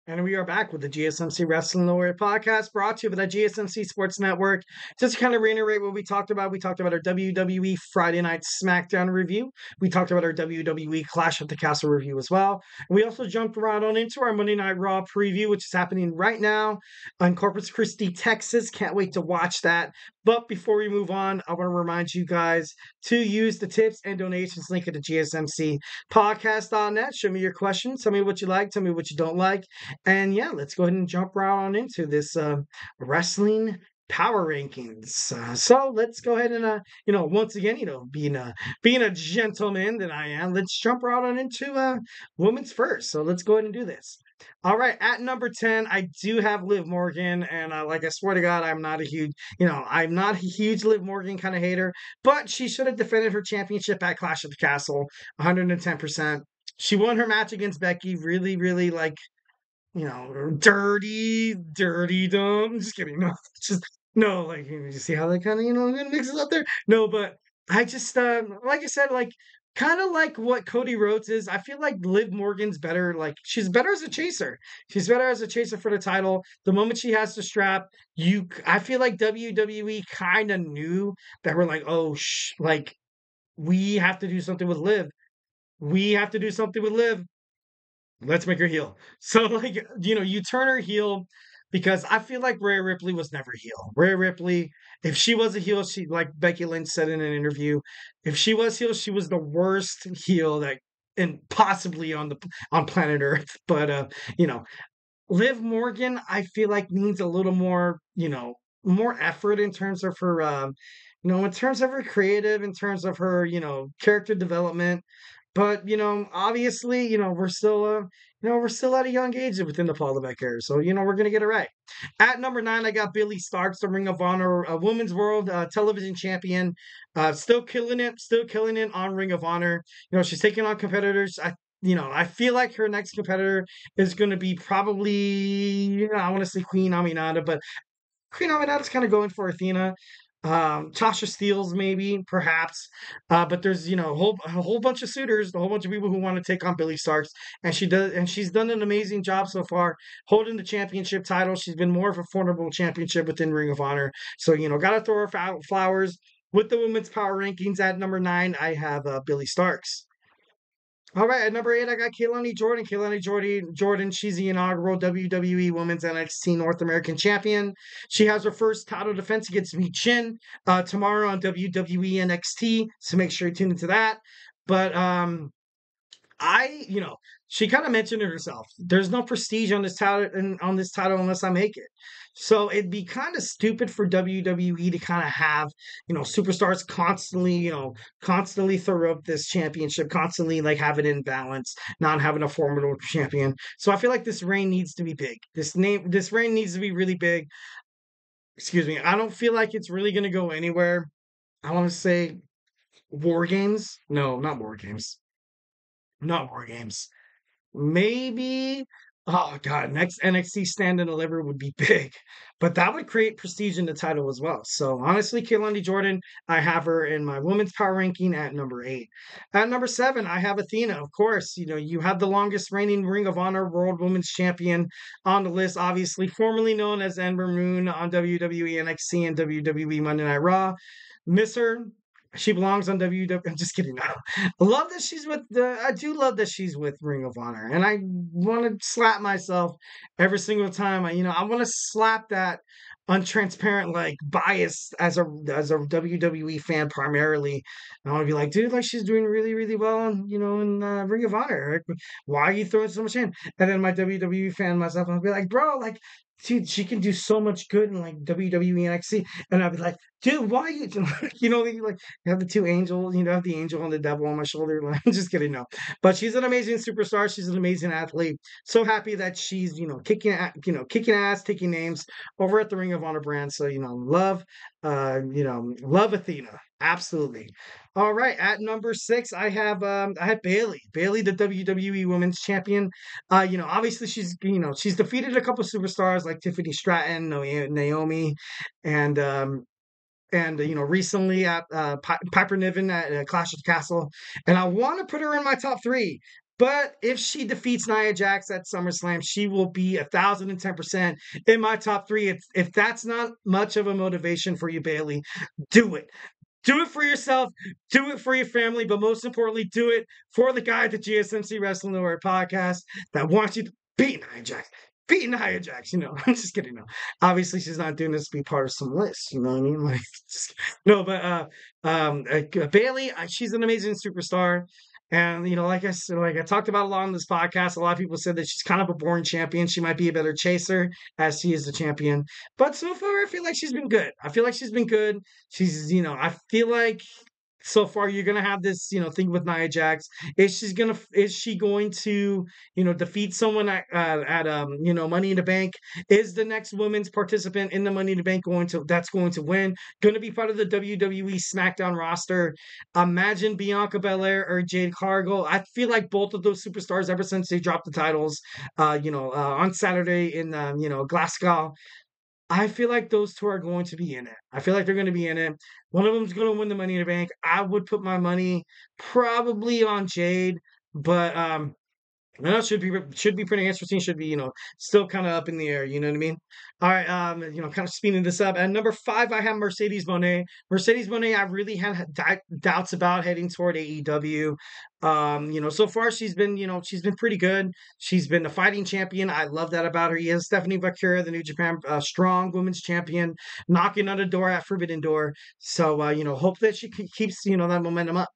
And we are back with the GSMC Wrestling Laureate podcast brought to you by the GSMC Sports Network. Just to kind of reiterate what we talked about our WWE Friday Night SmackDown review. We talked about our WWE Clash at the Castle review as well. And we also jumped right on into our Monday Night Raw preview, which is happening right now in Corpus Christi, Texas. Can't wait to watch that. But before we move on, I want to remind you guys to use the tips and donations link at the GSMCpodcast.net. Show me your questions. Tell me what you like. Tell me what you don't like. And yeah, let's go ahead and jump right on into this wrestling power rankings. So let's go ahead and once again, being a gentleman that I am, let's jump right on into women's first. So let's go ahead and do this. All right, at number 10, I do have Liv Morgan, and I swear to God, I'm not a huge Liv Morgan kind of hater, but she should have defended her championship at Clash of the Castle, 110%. She won her match against Becky, really, really dirty, dumb. Just kidding. No, just no. Like you see how they kind of mixes up there. No, but I just like I said, kind of like what Cody Rhodes is. I feel like Liv Morgan's better. Like she's better as a chaser. She's better as a chaser for the title. The moment she has the strap, I feel like WWE kind of knew that we're like, oh, like we have to do something with Liv. We have to do something with Liv. Let's make her heel. So, you turn her heel because I feel like Rhea Ripley was never heel. Rhea Ripley, if she was a heel, she, like Becky Lynch said in an interview, if she was heel, she was the worst heel and possibly on planet Earth. But Liv Morgan, I feel like needs a little more, more effort in terms of her, in terms of her creative, in terms of her, character development. But obviously, we're still at a young age within the Paul Levesque era, so we're gonna get it right. At number 9, I got Billie Starkz, the Ring of Honor Women's World Television Champion, still killing it on Ring of Honor. She's taking on competitors. I feel like her next competitor is going to be probably I want to say Queen Aminata, but Queen Aminata's kind of going for Athena. Tasha Steeles, maybe, perhaps. But there's, a whole bunch of suitors, a whole bunch of people who want to take on Billie Starkz. And she's done an amazing job so far holding the championship title. She's been more of a formidable championship within Ring of Honor. So, gotta throw her flowers. With the women's power rankings at number 9, I have Billie Starkz. All right, at number 8, I got Kaylani Jordan. Jordan, she's the inaugural WWE Women's NXT North American Champion. She has her first title defense against Mi Chin tomorrow on WWE NXT, so make sure you tune into that. But she kind of mentioned it herself. There's no prestige on this title unless I make it. So it'd be kind of stupid for WWE to kind of have, superstars constantly throw up this championship, constantly like have it in balance, not having a formidable champion. So I feel like this reign needs to be big. This reign needs to be really big. Excuse me. I don't feel like it's really going to go anywhere. I want to say War Games. No, not War Games. Not War Games. Maybe, oh god, next NXT Stand and Deliver would be big, but that would create prestige in the title as well. So honestly, Kaylani Jordan, I have her in my women's power ranking at number 8. At number 7, I have Athena. Of course, you have the longest reigning Ring of Honor World Women's Champion on the list, obviously formerly known as Ember Moon on WWE NXT and WWE Monday Night Raw. Miss her. She belongs on WWE. I'm just kidding. I love that she's with I do love that she's with Ring of Honor, and I want to slap myself every single time. I want to slap that untransparent bias as a WWE fan primarily. I want to be like, dude, like she's doing really really well, in Ring of Honor. Like, why are you throwing so much in? And then my WWE fan myself, I'll be like, bro, like. Dude, she can do so much good in WWE NXT, and I'll be like, dude, why you, you have the two angels, have the angel and the devil on my shoulder. Like, I'm just kidding, no. But she's an amazing superstar. She's an amazing athlete. So happy that she's, kicking ass, taking names over at the Ring of Honor brand. So, love Athena. Absolutely. All right. At number 6, I have Bayley. Bayley, the WWE Women's Champion. Obviously she's defeated a couple superstars like Tiffany Stratton, Naomi, and recently at Piper Niven at Clash of the Castle, and I want to put her in my top 3. But if she defeats Nia Jax at SummerSlam, she will be 1,010% in my top three. If that's not much of a motivation for you, Bailey, do it. Do it for yourself, do it for your family, but most importantly, do it for the guy at the GSMC Wrestling Laureate podcast that wants you to beat Nia Jax. Beat Nia Jax, I'm just kidding. No, obviously she's not doing this to be part of some list. You know what I mean? Like, just, no, but Bailey, she's an amazing superstar. And like I said, like I talked about a lot on this podcast, a lot of people said that she's kind of a boring champion. She might be a better chaser as she is the champion. But so far, I feel like she's been good. I feel like she's been good. I feel like so far you're gonna have this, thing with Nia Jax. Is she going to, defeat someone at Money in the Bank? Is the next women's participant in the Money in the Bank going to win? Going to be part of the WWE SmackDown roster? Imagine Bianca Belair or Jade Cargill. I feel like both of those superstars, ever since they dropped the titles, on Saturday in Glasgow. I feel like those two are going to be in it. I feel like they're going to be in it. One of them's going to win the Money in the Bank. I would put my money probably on Jade, but that should be pretty interesting. Should be, still kind of up in the air. You know what I mean? All right. Kind of speeding this up. At number 5, I have Mercedes Moné. Mercedes Moné, I really had doubts about heading toward AEW. So far she's been pretty good. She's been the fighting champion. I love that about her. He has Stephanie Bakura, the New Japan Strong Women's Champion, knocking on the door at Forbidden Door. So hope that she keeps that momentum up.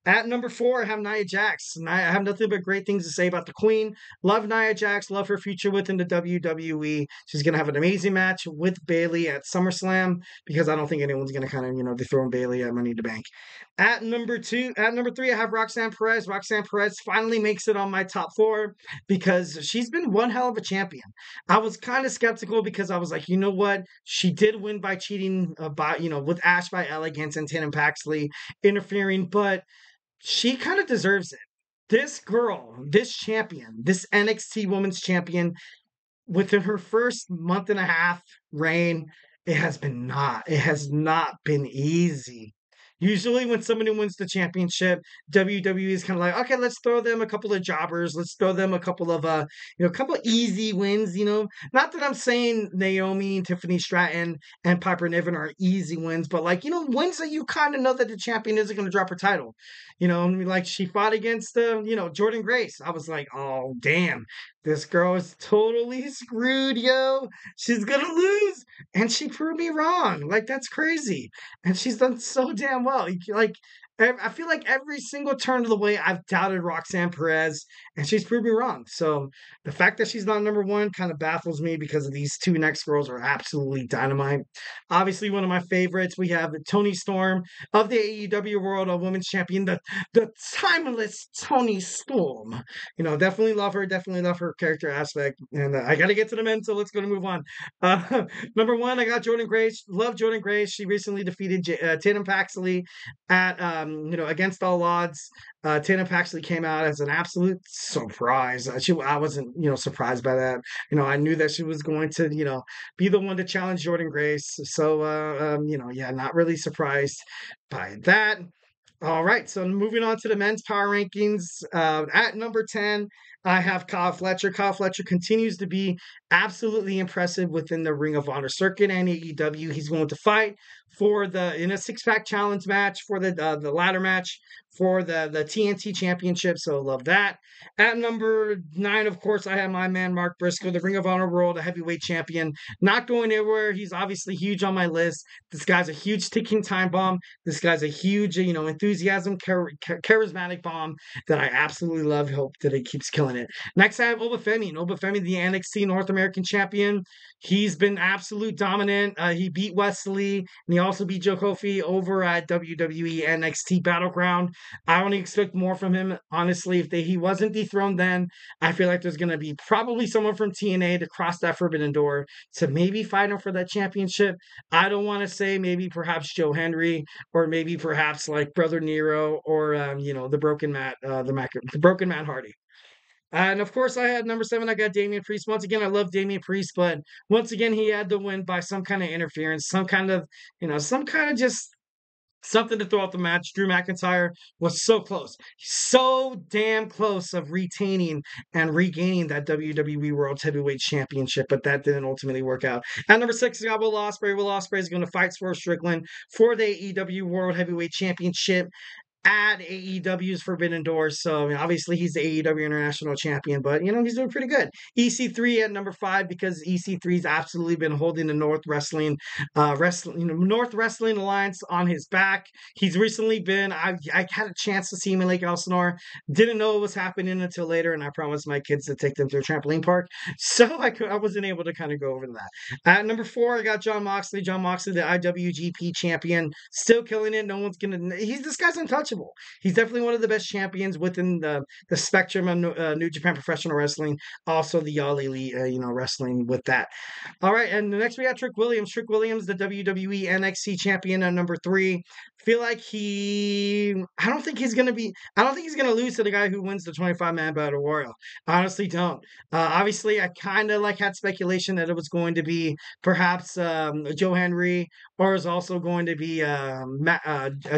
At number 4, I have Nia Jax. I have nothing but great things to say about the Queen. Love Nia Jax. Love her future within the WWE. She's going to have an amazing match with Bayley at SummerSlam because I don't think anyone's going to kind of, dethrone Bayley at Money in the Bank. At number 3, I have Roxanne Perez. Roxanne Perez finally makes it on my top 4 because she's been one hell of a champion. I was kind of skeptical because I was like, you know what? She did win by cheating, with Ash by Elegance and Tatum Paxley interfering, but she kind of deserves it. This girl, this champion, this NXT Women's Champion, within her first month and a half reign, it has not been easy. Usually when somebody wins the championship, WWE is kind of like, okay, let's throw them a couple of jobbers. Let's throw them a couple of couple of easy wins, Not that I'm saying Naomi, Tiffany Stratton, and Piper Niven are easy wins, but wins that you kind of know that the champion isn't going to drop her title. Like she fought against Jordan Grace. I was like, oh damn, this girl is totally screwed, yo. She's gonna lose. And she proved me wrong. Like, that's crazy. And she's done so damn well. I feel like every single turn of the way I've doubted Roxanne Perez, and she's proved me wrong. So the fact that she's not number 1 kind of baffles me because these 2 next girls are absolutely dynamite. Obviously, one of my favorites, we have Toni Storm of the AEW World Women's Champion, the timeless Toni Storm. Definitely love her. Definitely love her character aspect. And I got to get to the men, so let's go to move on. Number 1, I got Jordan Grace. Love Jordan Grace. She recently defeated Tatum Paxley at against all odds. Tatum Paxley came out as an absolute surprise. I wasn't, surprised by that. I knew that she was going to, be the one to challenge Jordan Grace. So, not really surprised by that. All right, so moving on to the men's power rankings. At number 10, I have Kyle Fletcher. Kyle Fletcher continues to be absolutely impressive within the Ring of Honor circuit and AEW. He's going to fight in a 6-pack challenge match for the ladder match for the TNT Championship. So love that. At number 9, of course, I have my man Mark Briscoe, the Ring of Honor World Heavyweight Champion. Not going anywhere. He's obviously huge on my list. This guy's a huge ticking time bomb. This guy's a huge, enthusiasm, charismatic bomb that I absolutely love. Hope that he keeps killing it. Next, I have Obafemi. Obafemi, the NXT North American Champion. He's been absolute dominant. He beat Wesley, and he also beat Joe Kofi over at WWE NXT Battleground. I only expect more from him, honestly. If he wasn't dethroned then, I feel like there's going to be probably someone from TNA to cross that forbidden door to maybe fight him for that championship. I don't want to say maybe perhaps Joe Henry or maybe perhaps like Brother Nero or, the Broken Matt, the Broken Matt Hardy. And of course, I had number 7. I got Damian Priest. Once again, I love Damian Priest, but once again, he had to win by some kind of interference, some kind of just Something to throw out the match. Drew McIntyre was so damn close of retaining and regaining that WWE World Heavyweight Championship, but that didn't ultimately work out. At number 6, we got Will Ospreay. Will Ospreay is going to fight Swerve Strickland for the AEW World Heavyweight Championship at AEW's Forbidden Doors. So I mean, obviously he's the AEW International Champion, but he's doing pretty good. EC3 at number 5 because EC3's absolutely been holding the North Wrestling Alliance on his back. He's recently been. I had a chance to see him in Lake Elsinore. Didn't know what was happening until later, and I promised my kids to take them to a trampoline park, so I wasn't able to kind of go over that. At number 4, I got Jon Moxley. Jon Moxley, the IWGP champion, still killing it. No one's gonna. This guy's untouchable. He's definitely one of the best champions within the spectrum of New Japan Professional Wrestling. Also, the All Elite, wrestling with that. All right, and next we got Trick Williams. Trick Williams, the WWE NXT champion at number 3. Feel like I don't think he's gonna lose to the guy who wins the 25-man battle royal. Honestly, don't. Obviously, I kind of had speculation that it was going to be perhaps Joe Henry, or is also going to be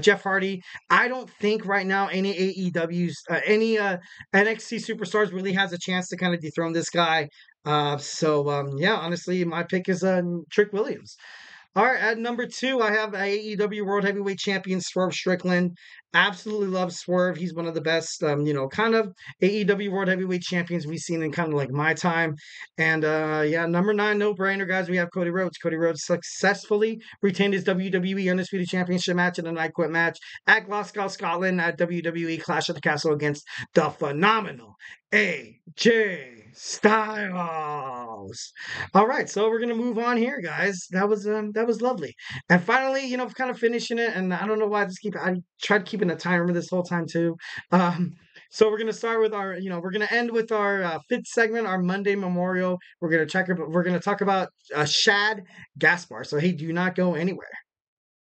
Jeff Hardy. I don't think right now any NXT superstars really has a chance to kind of dethrone this guy. Yeah, honestly, my pick is Trick Williams. All right, at number 2, I have AEW World Heavyweight Champion Swerve Strickland. Absolutely love Swerve. He's one of the best, kind of AEW World Heavyweight Champions we've seen in kind of like my time. And number 9, no brainer, guys. We have Cody Rhodes. Cody Rhodes successfully retained his WWE Undisputed Championship match in a Night Quit match at Glasgow, Scotland at WWE Clash at the Castle against the phenomenal AJ Styles. All right, so we're gonna move on here, guys. That was lovely. And finally, kind of finishing it. And I don't know why I tried keeping a timer this whole time too. So we're gonna start with we're gonna end with our 5th segment, our Monday Memorial. We're gonna talk about Shad Gaspar. So hey, do not go anywhere.